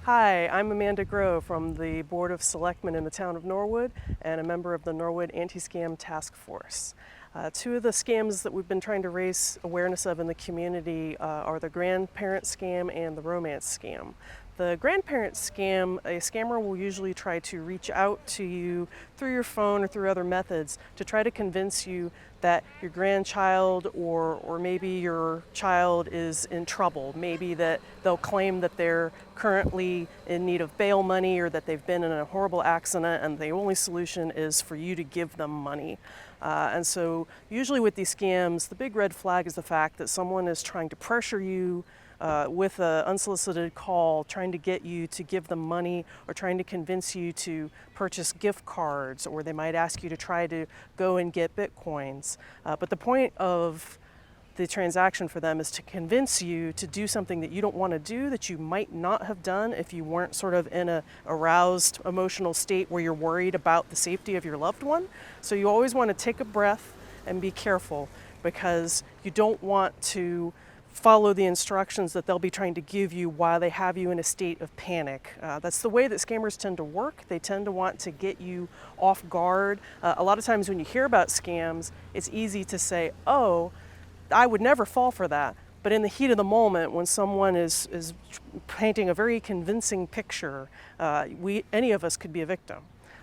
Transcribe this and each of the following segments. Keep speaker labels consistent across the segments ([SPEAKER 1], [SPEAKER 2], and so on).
[SPEAKER 1] Hi, I'm Amanda Groh from the Board of Selectmen in the town of Norwood and a member of the Norwood Anti-Scam Task Force. Two of the scams that we've been trying to raise awareness of in the community are the grandparent scam and the romance scam. The grandparent scam, a scammer will usually try to reach out to you through your phone or through other methods to try to convince you that your grandchild or maybe your child is in trouble. Maybe that they'll claim that they're currently in need of bail money or that they've been in a horrible accident and the only solution is for you to give them money. And so usually with these scams, the big red flag is the fact that someone is trying to pressure you with an unsolicited call, trying to get you to give them money or trying to convince you to purchase gift cards, or they might ask you to try to go and get bitcoins. But the point of the transaction for them is to convince you to do something that you don't want to do, that you might not have done if you weren't sort of in a aroused emotional state where you're worried about the safety of your loved one. So you always want to take a breath and be careful, because you don't want to follow the instructions that they'll be trying to give you while they have you in a state of panic. That's the way that scammers tend to work. They tend to want to get you off guard. A lot of times when you hear about scams, it's easy to say, oh, I would never fall for that. But in the heat of the moment, when someone is painting a very convincing picture, any of us could be a victim.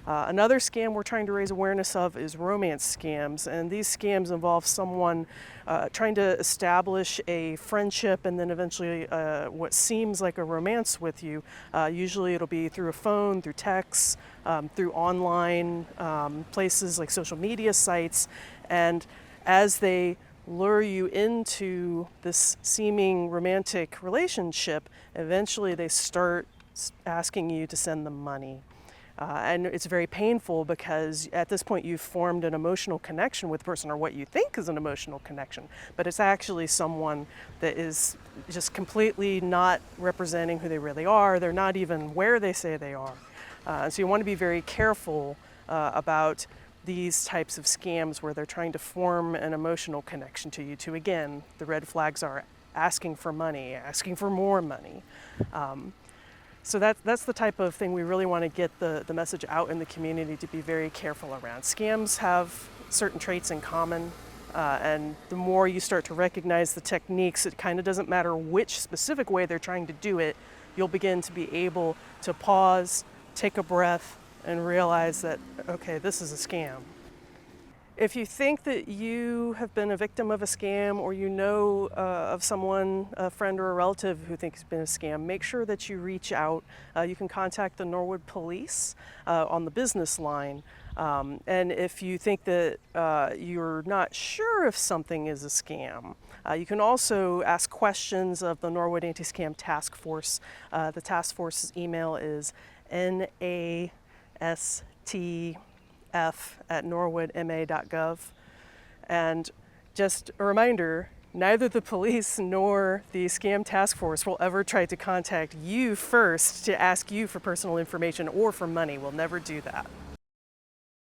[SPEAKER 1] Another scam we're trying to raise awareness of is romance scams, and these scams involve someone trying to establish a friendship and then eventually what seems like a romance with you. Usually it'll be through a phone, through texts, through online places like social media sites, and as they lure you into this seeming romantic relationship, eventually they start asking you to send them money. And it's very painful because at this point you've formed an emotional connection with the person, or what you think is an emotional connection, but it's actually someone that is just completely not representing who they really are. They're not even where they say they are. So you want to be very careful about these types of scams where they're trying to form an emotional connection to you. To, again, the red flags are asking for money, asking for more money. So that's the type of thing we really want to get the message out in the community to be very careful around. Scams have certain traits in common, and the more you start to recognize the techniques, it kind of doesn't matter which specific way they're trying to do it, you'll begin to be able to pause, take a breath, and realize that, okay, this is a scam. If you think that you have been a victim of a scam, or you know of someone, a friend or a relative who thinks it's been a scam, make sure that you reach out. You can contact the Norwood Police on the business line. And if you think that you're not sure if something is a scam, you can also ask questions of the Norwood Anti-Scam Task Force. The task force's email is nastf@norwoodma.gov. And just a reminder, neither the police nor the Scam Task Force will ever try to contact you first to ask you for personal information or for money. We'll never do that.